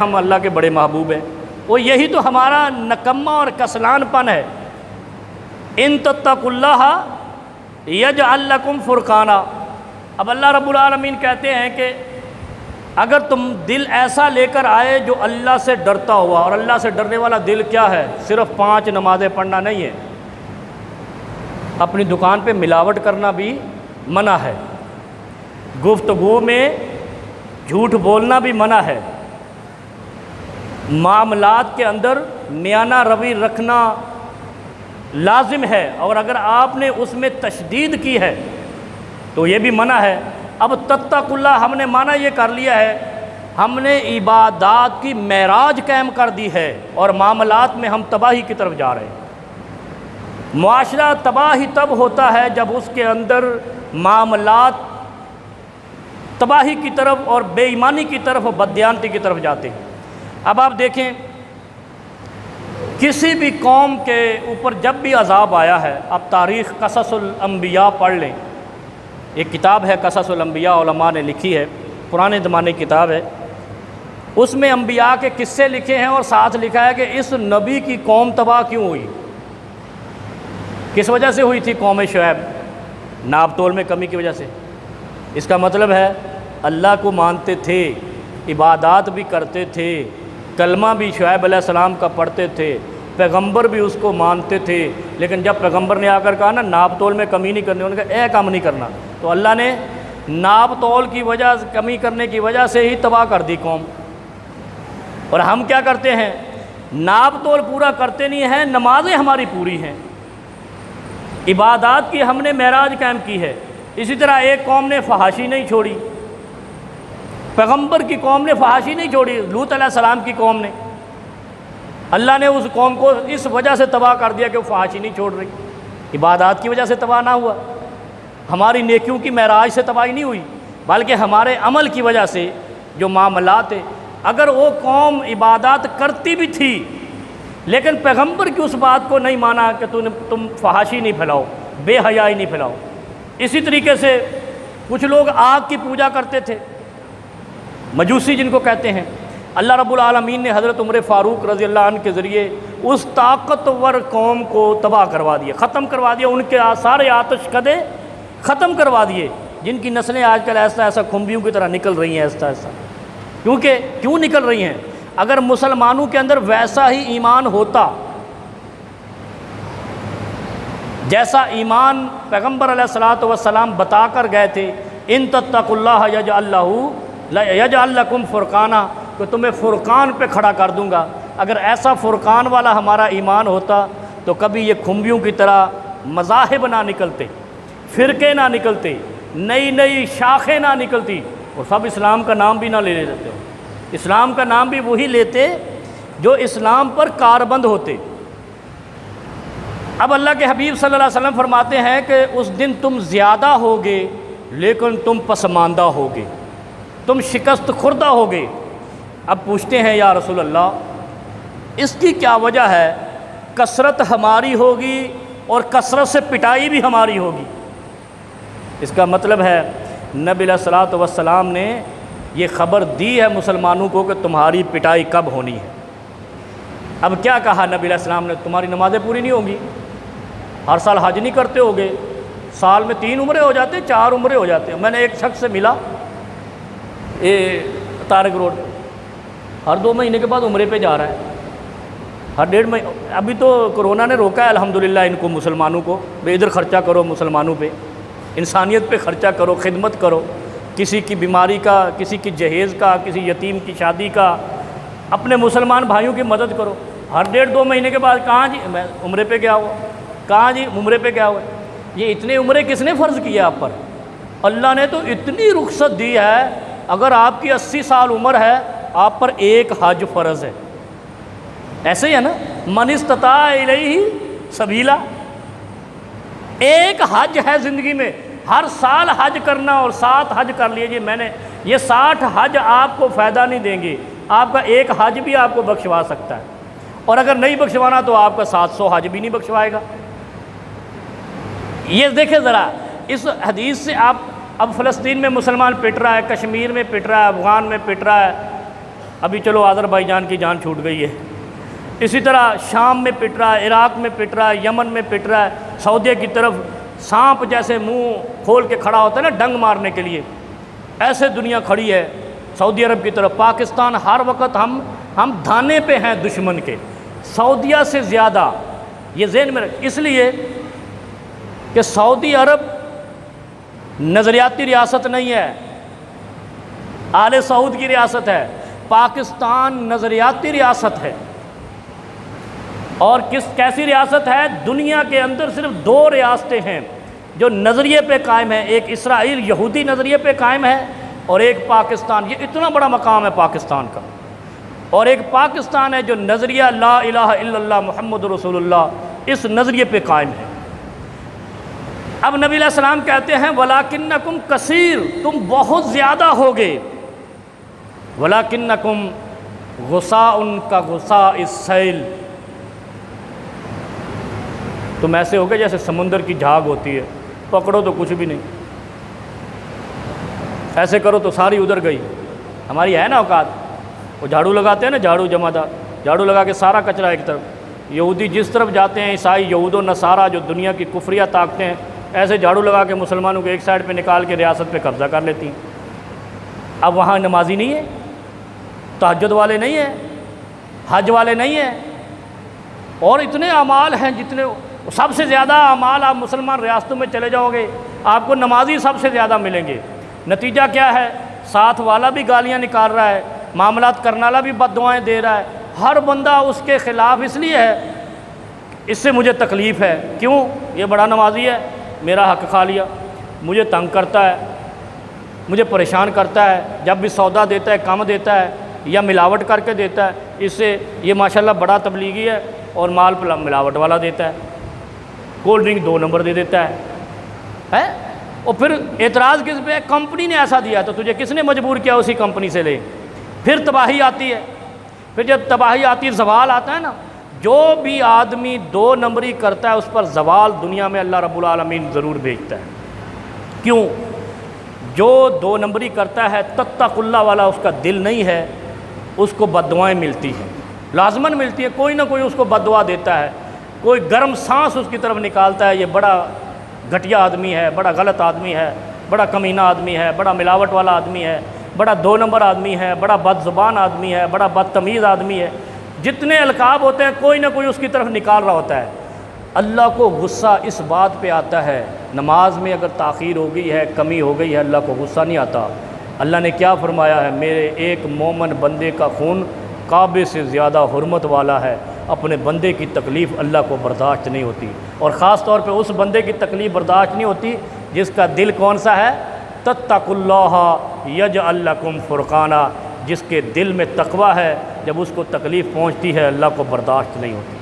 ہم اللہ کے بڑے محبوب ہیں، وہ یہی تو ہمارا نکمہ اور کسلان پن ہے۔ ان تتقوا اللہ یجعل لکم فرقانا۔ اب اللہ رب العالمین کہتے ہیں کہ اگر تم دل ایسا لے کر آئے جو اللہ سے ڈرتا ہوا، اور اللہ سے ڈرنے والا دل کیا ہے؟ صرف 5 نمازیں پڑھنا نہیں ہے، اپنی دکان پہ ملاوٹ کرنا بھی منع ہے، گفتگو میں جھوٹ بولنا بھی منع ہے، معاملات کے اندر میانہ روی رکھنا لازم ہے، اور اگر آپ نے اس میں تشدید کی ہے تو یہ بھی منع ہے۔ اب تتقوا اللہ ہم نے معنی یہ کر لیا ہے، ہم نے عبادات کی معراج قائم کر دی ہے، اور معاملات میں ہم تباہی کی طرف جا رہے ہیں۔ معاشرہ تباہی تب ہوتا ہے جب اس کے اندر معاملات تباہی کی طرف اور بے ایمانی کی طرف اور بددیانتی کی طرف جاتے ہیں۔ اب آپ دیکھیں، کسی بھی قوم کے اوپر جب بھی عذاب آیا ہے، اب تاریخ قصص الانبیاء پڑھ لیں، ایک کتاب ہے قصص الانبیاء، علماء نے لکھی ہے، پرانے زمانے کی کتاب ہے، اس میں انبیاء کے قصے لکھے ہیں، اور ساتھ لکھا ہے کہ اس نبی کی قوم تباہ کیوں ہوئی، کس وجہ سے ہوئی تھی قوم شعیب؟ ناپ تول میں کمی کی وجہ سے۔ اس کا مطلب ہے اللہ کو مانتے تھے، عبادات بھی کرتے تھے، کلمہ بھی شعیب علیہ السلام کا پڑھتے تھے، پیغمبر بھی اس کو مانتے تھے، لیکن جب پیغمبر نے آ کر کہا نا ناپ تول میں کمی نہیں کرنی، انہوں نے کہا اے کام نہیں کرنا، تو اللہ نے ناپ تول کی وجہ کمی کرنے کی وجہ سے ہی تباہ کر دی قوم۔ اور ہم کیا کرتے ہیں؟ ناپ تول پورا کرتے نہیں ہیں، نمازیں ہماری پوری ہیں، عبادات کی ہم نے معراج قائم کی ہے۔ اسی طرح ایک قوم نے فحاشی نہیں چھوڑی، پیغمبر کی قوم نے فحاشی نہیں چھوڑی، لوط علیہ السلام کی قوم نے، اللہ نے اس قوم کو اس وجہ سے تباہ کر دیا کہ وہ فحاشی نہیں چھوڑ رہی، عبادات کی وجہ سے تباہ نہ ہوا، ہماری نیکیوں کی معراج سے تباہی نہیں ہوئی، بلکہ ہمارے عمل کی وجہ سے جو معاملات ہے۔ اگر وہ قوم عبادات کرتی بھی تھی لیکن پیغمبر کی اس بات کو نہیں مانا کہ تم فحاشی نہیں پھیلاؤ، بے حیائی نہیں پھیلاؤ۔ اسی طریقے سے کچھ لوگ آگ کی پوجا کرتے تھے، مجوسی جن کو کہتے ہیں، اللہ رب العالمین نے حضرت عمر فاروق رضی اللہ عنہ کے ذریعے اس طاقتور قوم کو تباہ کروا دیا، ختم کروا دیا، ان کے سارے آتش کدے ختم کروا دیے، جن کی نسلیں آج کل ایسا ایسا کھمبیوں کی طرح نکل رہی ہیں، ایسا ایسا۔ کیوں نکل رہی ہیں؟ اگر مسلمانوں کے اندر ویسا ہی ایمان ہوتا جیسا ایمان پیغمبر علیہ الصلوۃ والسلام بتا کر گئے تھے، ان تتقوا اللہ یجعل لکم فرقانا، کہ تمہیں فرقان پہ کھڑا کر دوں گا۔ اگر ایسا فرقان والا ہمارا ایمان ہوتا تو کبھی یہ کھمبیوں کی طرح مذاہب نہ نکلتے، فرقے نہ نکلتے، نئی نئی شاخیں نہ نکلتی، اور سب اسلام کا نام بھی نہ لے لیتے ہو۔ اسلام کا نام بھی وہی لیتے جو اسلام پر کاربند ہوتے۔ اب اللہ کے حبیب صلی اللہ علیہ وسلم فرماتے ہیں کہ اس دن تم زیادہ ہوگے لیکن تم پسماندہ ہوگے، تم شکست خوردہ ہوگے۔ اب پوچھتے ہیں یا رسول اللہ اس کی کیا وجہ ہے؟ کثرت ہماری ہوگی اور کثرت سے پٹائی بھی ہماری ہوگی۔ اس کا مطلب ہے نبی علیہ الصلوۃ والسلام نے یہ خبر دی ہے مسلمانوں کو کہ تمہاری پٹائی کب ہونی ہے۔ اب کیا کہا نبی علیہ السلام نے؟ تمہاری نمازیں پوری نہیں ہوں گی، ہر سال حج نہیں کرتے ہوگے، سال میں 3 عمرے ہو جاتے، 4 عمرے ہو جاتے ہیں۔ میں نے ایک شخص سے ملا طارق روڈ، ہر 2 مہینے کے بعد عمرے پہ جا رہا ہے، ہر 1.5 مہینے۔ ابھی تو کرونا نے روکا ہے الحمدللہ ان کو، مسلمانوں کو، بے ادھر خرچہ کرو، مسلمانوں پہ انسانیت پہ خرچہ کرو، خدمت کرو، کسی کی بیماری کا، کسی کی جہیز کا، کسی یتیم کی شادی کا، اپنے مسلمان بھائیوں کی مدد کرو۔ ہر 1.5-2 مہینے کے بعد کہاں جی میں عمرے پہ گیا ہوا، کہاں جی عمرے پہ گیا ہوا۔ یہ اتنے عمرے کس نے فرض کیے آپ پر؟ اللہ نے تو اتنی رخصت دی ہے، اگر آپ کی 80 سال عمر ہے آپ پر 1 حج فرض ہے۔ ایسے ہی ہے نا، من استطاع الیہ سبیلا، 1 حج ہے زندگی میں، ہر سال حج کرنا، اور 7 حج کر لیجیے۔ میں نے یہ 60 حج آپ کو فائدہ نہیں دیں گے، آپ کا 1 حج بھی آپ کو بخشوا سکتا ہے، اور اگر نہیں بخشوانا تو آپ کا 700 حج بھی نہیں بخشوائے گا۔ یہ دیکھیں ذرا اس حدیث سے آپ، اب فلسطین میں مسلمان پٹ رہا ہے، کشمیر میں پٹ رہا ہے، افغان میں پٹ رہا ہے، ابھی چلو آذربائیجان کی جان چھوٹ گئی ہے، اسی طرح شام میں پٹ رہا ہے، عراق میں پٹ رہا ہے، یمن میں پٹ رہا ہے، سعودیہ کی طرف سانپ جیسے منہ کھول کے کھڑا ہوتا ہے نا ڈنگ مارنے کے لیے، ایسے دنیا کھڑی ہے سعودی عرب کی طرف۔ پاکستان ہر وقت ہم دھانے پہ ہیں دشمن کے، سعودیہ سے زیادہ، یہ ذہن میں رکھ، اس لیے کہ سعودی عرب نظریاتی ریاست نہیں ہے، آل سعود کی ریاست ہے، پاکستان نظریاتی ریاست ہے۔ اور کیسی ریاست ہے؟ دنیا کے اندر صرف 2 ریاستیں ہیں جو نظریے پہ قائم ہیں، ایک اسرائیل یہودی نظریے پہ قائم ہے اور ایک پاکستان۔ یہ اتنا بڑا مقام ہے پاکستان کا، اور ایک پاکستان ہے جو نظریہ لا الہ الا اللہ محمد رسول اللہ اس نظریے پہ قائم ہے۔ اب نبی علیہ السلام کہتے ہیں وَلَٰكِنَّكُمْ كَثِيرٌ، تم بہت زیادہ ہوگے، وَلَٰكِنَّكُمْ غُثَاءٌ كَغُثَاءِ السَّيْلِ، تم ایسے ہوگے جیسے سمندر کی جھاگ ہوتی ہے، پکڑو تو کچھ بھی نہیں، ایسے کرو تو ساری ادھر گئی۔ ہماری ہے نا اوقات، وہ جھاڑو لگاتے ہیں نا، جھاڑو جمعدار، جھاڑو لگا کے سارا کچرا ایک طرف، یہودی جس طرف جاتے ہیں، عیسائی یہود و نصارہ جو دنیا کی کفریہ طاقتیں ہیں، ایسے جھاڑو لگا کے مسلمانوں کو ایک سائڈ پہ نکال کے ریاست پہ قبضہ کر لیتی ہیں۔ اب وہاں نمازی نہیں ہے، تہجد والے نہیں ہیں، حج والے نہیں ہیں، اور اتنے اعمال ہیں جتنے، سب سے زیادہ اعمال آپ مسلمان ریاستوں میں چلے جاؤ گے آپ کو نمازی سب سے زیادہ ملیں گے۔ نتیجہ کیا ہے؟ ساتھ والا بھی گالیاں نکال رہا ہے، معاملات کرنے والا بھی بد دعائیں دے رہا ہے، ہر بندہ اس کے خلاف اس لیے ہے، اس سے مجھے تکلیف ہے، کیوں؟ یہ بڑا نمازی ہے، میرا حق کھا لیا، مجھے تنگ کرتا ہے، مجھے پریشان کرتا ہے، جب بھی سودا دیتا ہے کم دیتا ہے یا ملاوٹ کر کے دیتا ہے، اس سے یہ ماشاءاللہ بڑا تبلیغی ہے اور مال ملاوٹ والا دیتا ہے، کولڈ ڈرنک 2 نمبر دے دیتا ہے۔ اور پھر اعتراض کس پہ؟ کمپنی نے ایسا دیا تو تجھے کس نے مجبور کیا اسی کمپنی سے لے؟ پھر تباہی آتی ہے، پھر جب تباہی آتی ہے، زوال آتا ہے نا، جو بھی آدمی 2 نمبری کرتا ہے اس پر زوال دنیا میں اللہ رب العالمین ضرور بھیجتا ہے۔ کیوں؟ جو 2 نمبری کرتا ہے تتق اللہ والا اس کا دل نہیں ہے، اس کو بد دعائیں ملتی ہیں، لازماً ملتی ہے، کوئی نہ کوئی اس کو بد دعا دیتا ہے، کوئی گرم سانس اس کی طرف نکالتا ہے، یہ بڑا گھٹیا آدمی ہے، بڑا غلط آدمی ہے، بڑا کمینہ آدمی ہے، بڑا ملاوٹ والا آدمی ہے، بڑا 2 نمبر آدمی ہے، بڑا بد زبان آدمی ہے، بڑا بدتمیز آدمی ہے، جتنے القاب ہوتے ہیں کوئی نہ کوئی اس کی طرف نکال رہا ہوتا ہے۔ اللہ کو غصہ اس بات پہ آتا ہے، نماز میں اگر تاخیر ہو گئی ہے، کمی ہو گئی ہے، اللہ کو غصہ نہیں آتا۔ اللہ نے کیا فرمایا ہے؟ میرے ایک مومن بندے کا خون کعبے سے زیادہ حرمت والا ہے، اپنے بندے کی تکلیف اللہ کو برداشت نہیں ہوتی، اور خاص طور پہ اس بندے کی تکلیف برداشت نہیں ہوتی جس کا دل کون سا ہے؟ تتقوا اللہ یجعل لکم فرقانا، جس کے دل میں تقوی ہے، جب اس کو تکلیف پہنچتی ہے اللہ کو برداشت نہیں ہوتی۔